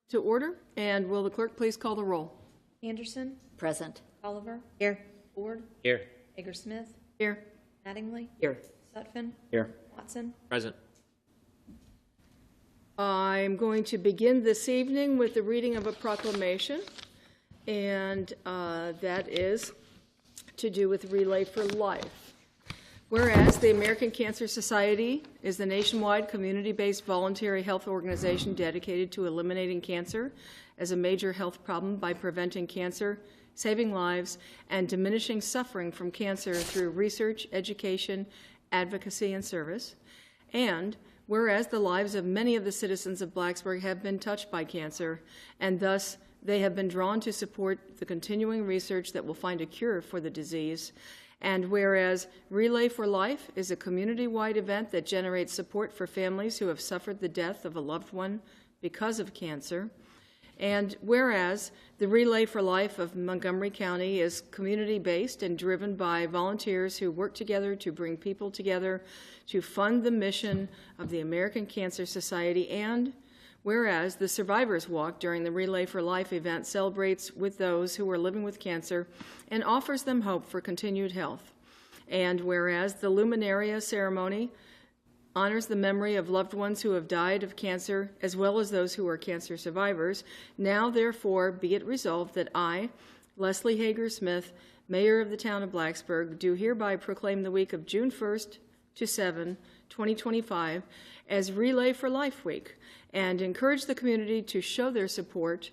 To order, and will the clerk please call the roll? Anderson. Present. Oliver. Here. Ford. Here. Hager-Smith. Here. Mattingly. Here. Sutphen. Here. Watson. Present. I'm going to begin this evening with the reading of a proclamation, and that is to do with Relay for Life. Whereas the American Cancer Society is the nationwide community-based voluntary health organization dedicated to eliminating cancer as a major health problem by preventing cancer, saving lives, and diminishing suffering from cancer through research, education, advocacy, and service. And whereas the lives of many of the citizens of Blacksburg have been touched by cancer, and thus they have been drawn to support the continuing research that will find a cure for the disease. And whereas Relay for Life is a community-wide event that generates support for families who have suffered the death of a loved one because of cancer. And whereas the Relay for Life of Montgomery County is community-based and driven by volunteers who work together to bring people together to fund the mission of the American Cancer Society. And whereas the Survivors Walk during the Relay for Life event celebrates with those who are living with cancer and offers them hope for continued health. And whereas the Luminaria ceremony honors the memory of loved ones who have died of cancer as well as those who are cancer survivors, now therefore be it resolved that I, Leslie Hager-Smith, Mayor of the town of Blacksburg, do hereby proclaim the week of June 1st to 7, 2025 as Relay for Life Week, and encourage the community to show their support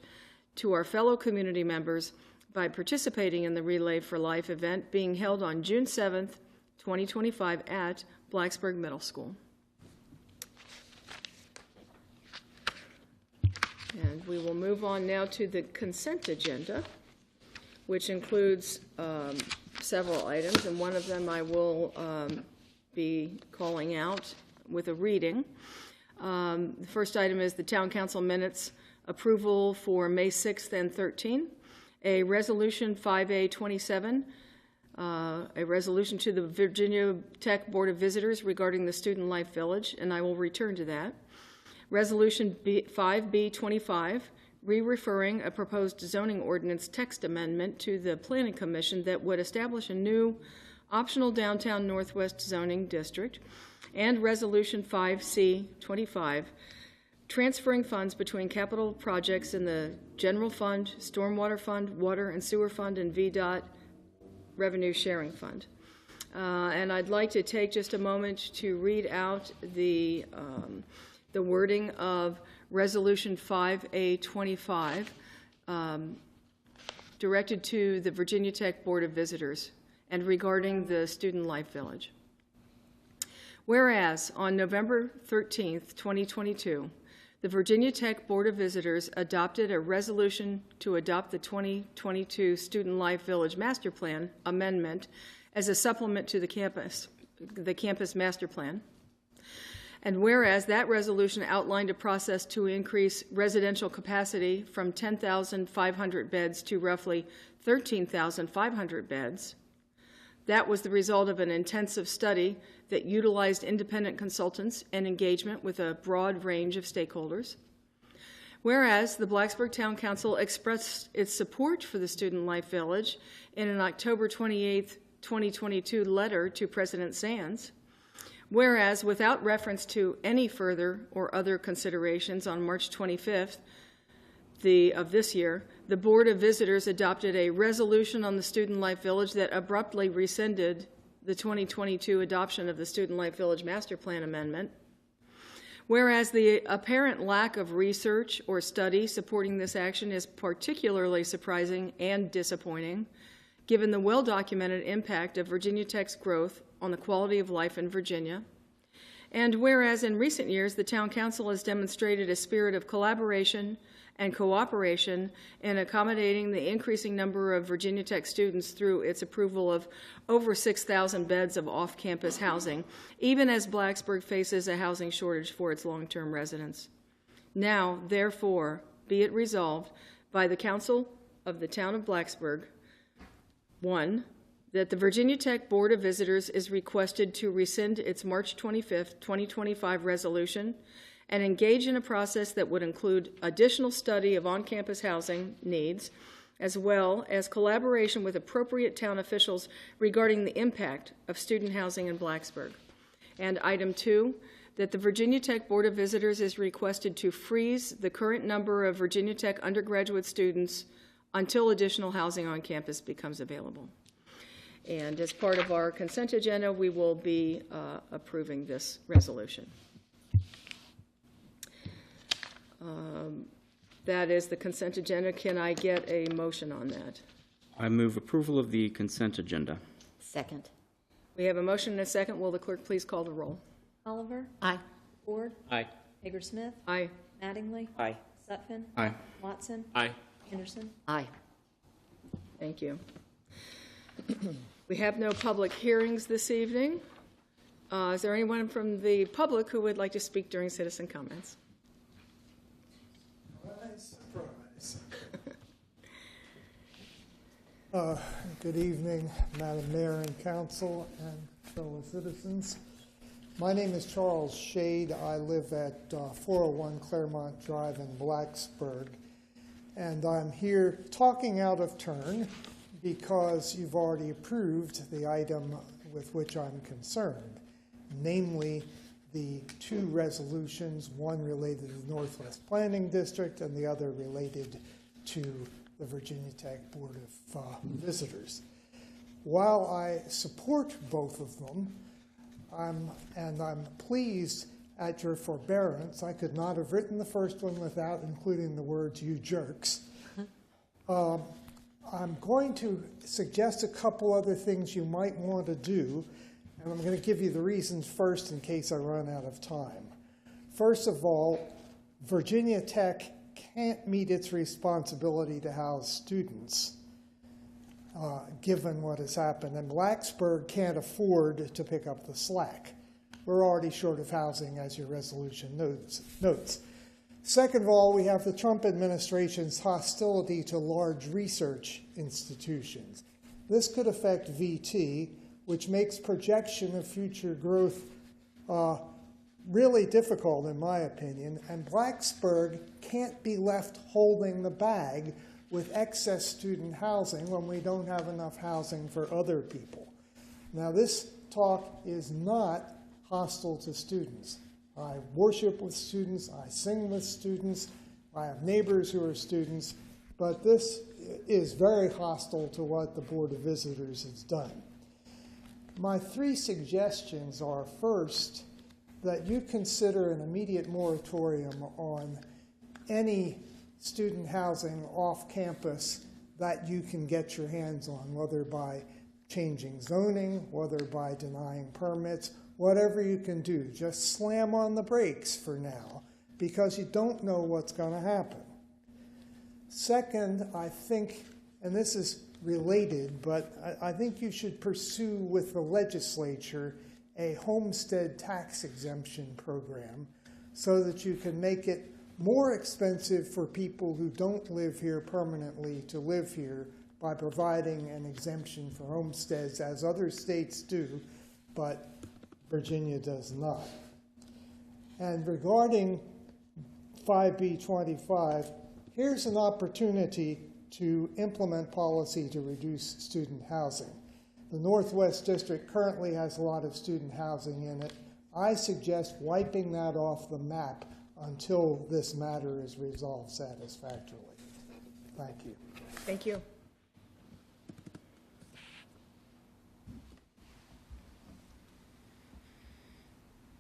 to our fellow community members by participating in the Relay for Life event being held on June 7th, 2025 at Blacksburg Middle School. And we will move on now to the consent agenda, which includes several items, and one of them I will be calling out with a reading. The first item is the Town Council minutes approval for May 6th and 13th, a Resolution 5A27, a resolution to the Virginia Tech Board of Visitors regarding the Student Life Village, and I will return to that. Resolution 5B25, re-referring a proposed zoning ordinance text amendment to the Planning Commission that would establish a new optional downtown northwest zoning district. And Resolution 5C25, transferring funds between capital projects in the General Fund, Stormwater Fund, Water and Sewer Fund, and VDOT Revenue Sharing Fund. And I'd like to take just a moment to read out the wording of Resolution 5A25, directed to the Virginia Tech Board of Visitors and regarding the Student Life Village. Whereas on November 13th, 2022, the Virginia Tech Board of Visitors adopted a resolution to adopt the 2022 Student Life Village Master Plan amendment as a supplement to the campus master plan. And whereas that resolution outlined a process to increase residential capacity from 10,500 beds to roughly 13,500 beds, that was the result of an intensive study that utilized independent consultants and engagement with a broad range of stakeholders. Whereas the Blacksburg Town Council expressed its support for the Student Life Village in an October 28, 2022 letter to President Sands. Whereas without reference to any further or other considerations on March 25th of this year, the Board of Visitors adopted a resolution on the Student Life Village that abruptly rescinded the 2022 adoption of the Student Life Village Master Plan Amendment. Whereas the apparent lack of research or study supporting this action is particularly surprising and disappointing, given the well-documented impact of Virginia Tech's growth on the quality of life in Virginia. And whereas in recent years the Town Council has demonstrated a spirit of collaboration and cooperation in accommodating the increasing number of Virginia Tech students through its approval of over 6,000 beds of off-campus housing, even as Blacksburg faces a housing shortage for its long-term residents. Now, therefore, be it resolved by the Council of the Town of Blacksburg, 1, that the Virginia Tech Board of Visitors is requested to rescind its March 25th, 2025 resolution and engage in a process that would include additional study of on-campus housing needs, as well as collaboration with appropriate town officials regarding the impact of student housing in Blacksburg. And item 2, that the Virginia Tech Board of Visitors is requested to freeze the current number of Virginia Tech undergraduate students until additional housing on campus becomes available. And as part of our consent agenda, we will be approving this resolution. That is the consent agenda. Can I get a motion on that? I move approval of the consent agenda. Second. We have a motion and a second. Will the clerk please call the roll? Oliver? Aye. Ford? Aye. Hager-Smith? Aye. Mattingly? Aye. Sutphen? Aye. Watson? Aye. Anderson? Aye. Thank you. We have no public hearings this evening. Is there anyone from the public who would like to speak during citizen comments? Surprise. Good evening, Madam Mayor and Council and fellow citizens. My name is Charles Shade. I live at 401 Claremont Drive in Blacksburg, and I'm here talking out of turn because you've already approved the item with which I'm concerned, namely the 2 resolutions, one related to the Northwest Planning District and the other related to the Virginia Tech Board of Visitors. While I support both of them, I'm pleased at your forbearance. I could not have written the first one without including the words, "you jerks." I'm going to suggest a couple other things you might want to do, and I'm going to give you the reasons first in case I run out of time. First of all, Virginia Tech can't meet its responsibility to house students, given what has happened, and Blacksburg can't afford to pick up the slack. We're already short of housing, as your resolution notes. Second of all, we have the Trump administration's hostility to large research institutions. This could affect VT, which makes projection of future growth really difficult, in my opinion, and Blacksburg can't be left holding the bag with excess student housing when we don't have enough housing for other people. Now, this talk is not hostile to students. I worship with students, I sing with students, I have neighbors who are students, but this is very hostile to what the Board of Visitors has done. My 3 suggestions are, first, that you consider an immediate moratorium on any student housing off campus that you can get your hands on, whether by changing zoning, whether by denying permits, whatever you can do. Just slam on the brakes for now, because you don't know what's going to happen. Second, I think, and this is related, but I think you should pursue with the legislature a homestead tax exemption program so that you can make it more expensive for people who don't live here permanently to live here by providing an exemption for homesteads, as other states do, but Virginia does not. And regarding 5B25, here's an opportunity to implement policy to reduce student housing. The Northwest District currently has a lot of student housing in it. I suggest wiping that off the map until this matter is resolved satisfactorily. Thank you. Thank you.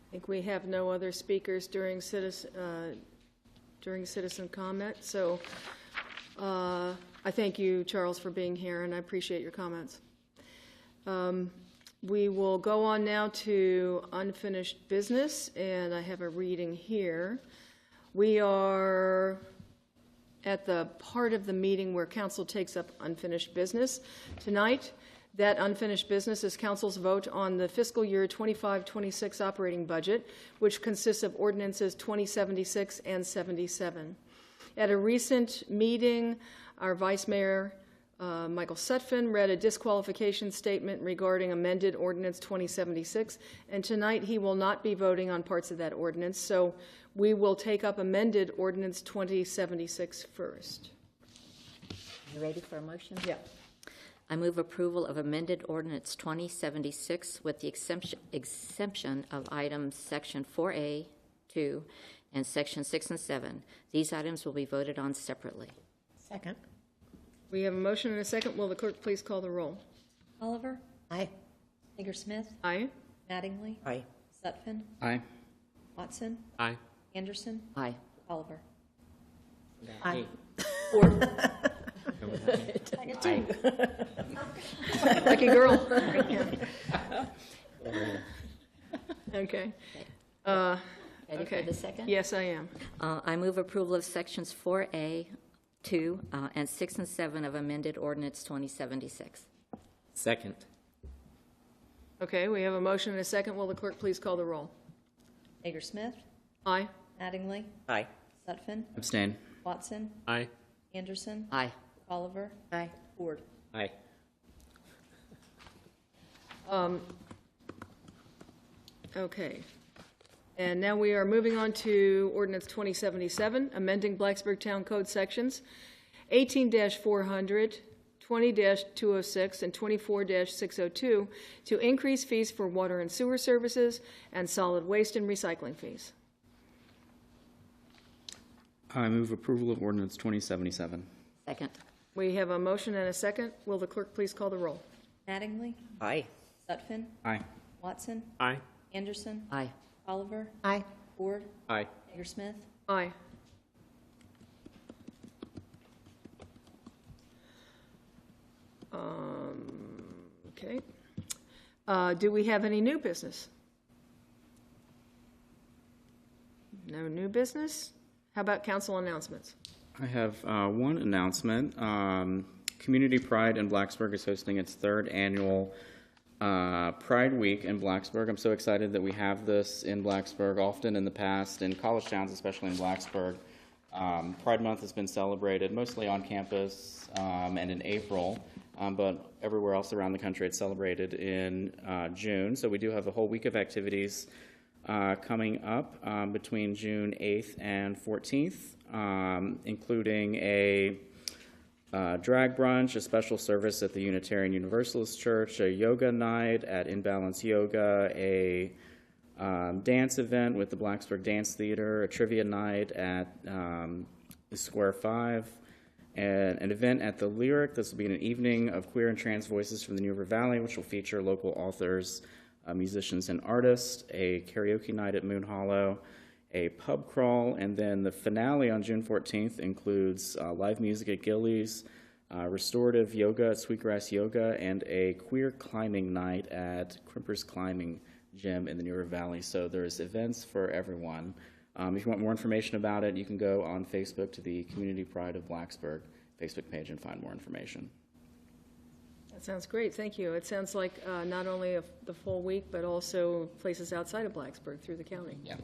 I think we have no other speakers during citizen comment, so I thank you, Charles, for being here, and I appreciate your comments. We will go on now to unfinished business, and I have a reading here. We are at the part of the meeting where council takes up unfinished business. Tonight, that unfinished business is council's vote on the fiscal year 25-26 operating budget, which consists of ordinances 2076 and 77. At a recent meeting, our Vice Mayor, Michael Sutphen, read a disqualification statement regarding amended ordinance 2076, and tonight he will not be voting on parts of that ordinance. So we will take up amended ordinance 2076 first. You ready for a motion? Yeah. I move approval of amended ordinance 2076 with the exemption of items section 4A, 2, and section 6 and 7. These items will be voted on separately. Second. We have a motion and a second. Will the clerk please call the roll? Oliver, Aye. Hager-Smith, Aye. Mattingly, Aye. Sutphen, Aye. Watson, Aye. Anderson, Aye. Oliver. Aye. Lucky girl. Okay. Ready Okay. for the second? Yes, I am. I move approval of sections 4A, 2, and 6 and 7 of amended ordinance 2076. Second. Okay, we have a motion and a second. Will the clerk please call the roll? Hager-Smith, Aye. Mattingly, Aye. Sutphen, Abstain. Watson, Aye. Anderson, Aye. Oliver, Aye. Ford. Aye. Okay. And now we are moving on to ordinance 2077, amending Blacksburg Town Code sections 18-400, 20-206, and 24-602 to increase fees for water and sewer services and solid waste and recycling fees. I move approval of ordinance 2077. Second. We have a motion and a second. Will the clerk please call the roll? Mattingly, Aye. Sutphen, Aye. Watson, Aye. Anderson, Aye. Oliver, Aye. Ford, Aye. Hager-Smith, Aye. Okay. Do we have any new business? No new business? How about council announcements? I have one announcement. Community Pride in Blacksburg is hosting its third annual Pride Week in Blacksburg. I'm so excited that we have this in Blacksburg. Often in the past, in college towns, especially in Blacksburg, Pride Month has been celebrated mostly on campus and in April, but everywhere else around the country it's celebrated in June. So we do have a whole week of activities coming up between June 8th and 14th, including a drag brunch, a special service at the Unitarian Universalist Church, a yoga night at Inbalance Yoga, a dance event with the Blacksburg Dance Theater, a trivia night at Square 5, and an event at the Lyric. This will be an evening of queer and trans voices from the New River Valley, which will feature local authors, musicians, and artists, a karaoke night at Moon Hollow, a pub crawl, and then the finale on June 14th includes live music at Gillies, restorative yoga at Sweetgrass Yoga, and a queer climbing night at Crimper's Climbing Gym in the New River Valley. So there's events for everyone. If you want more information about it, you can go on Facebook to the Community Pride of Blacksburg Facebook page and find more information. That sounds great, thank you. It sounds like not only the full week, but also places outside of Blacksburg through the county. Yeah.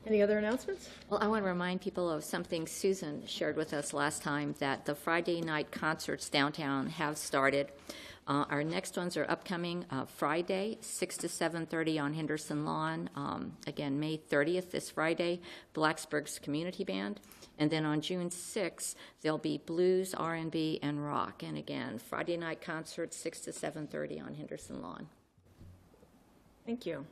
Any other announcements? Well, I want to remind people of something Susan shared with us last time, that the Friday night concerts downtown have started. Our next ones are upcoming Friday, 6 to 7:30 on Henderson Lawn. Again, May 30th, this Friday, Blacksburg's Community Band. And then on June 6th, there'll be blues, R&B, and rock. And again, Friday night concerts, 6 to 7:30 on Henderson Lawn. Thank you.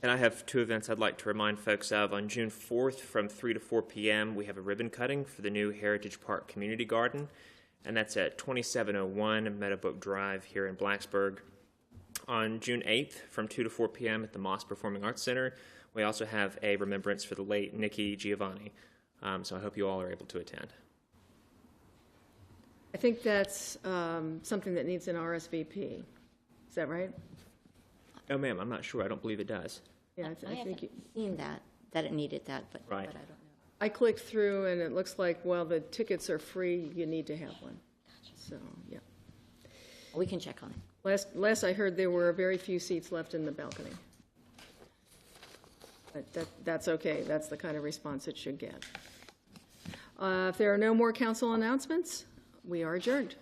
And I have two events I'd like to remind folks of. On June 4th from 3 to 4 p.m., we have a ribbon cutting for the new Heritage Park Community Garden, and that's at 2701 Meadowbrook Drive here in Blacksburg. On June 8th from 2 to 4 p.m. at the Moss Performing Arts Center, we also have a remembrance for the late Nikki Giovanni. So I hope you all are able to attend. I think that's something that needs an RSVP. Is that right? Oh, ma'am, I'm not sure. I don't believe it does. Yeah, I I think haven't you, seen that it needed that, but Right. but I don't know. I clicked through and it looks like, well, the tickets are free, you need to have one. So, yeah. We can check on it. Last I heard, there were very few seats left in the balcony. But that's okay. That's the kind of response it should get. If there are no more council announcements, we are adjourned.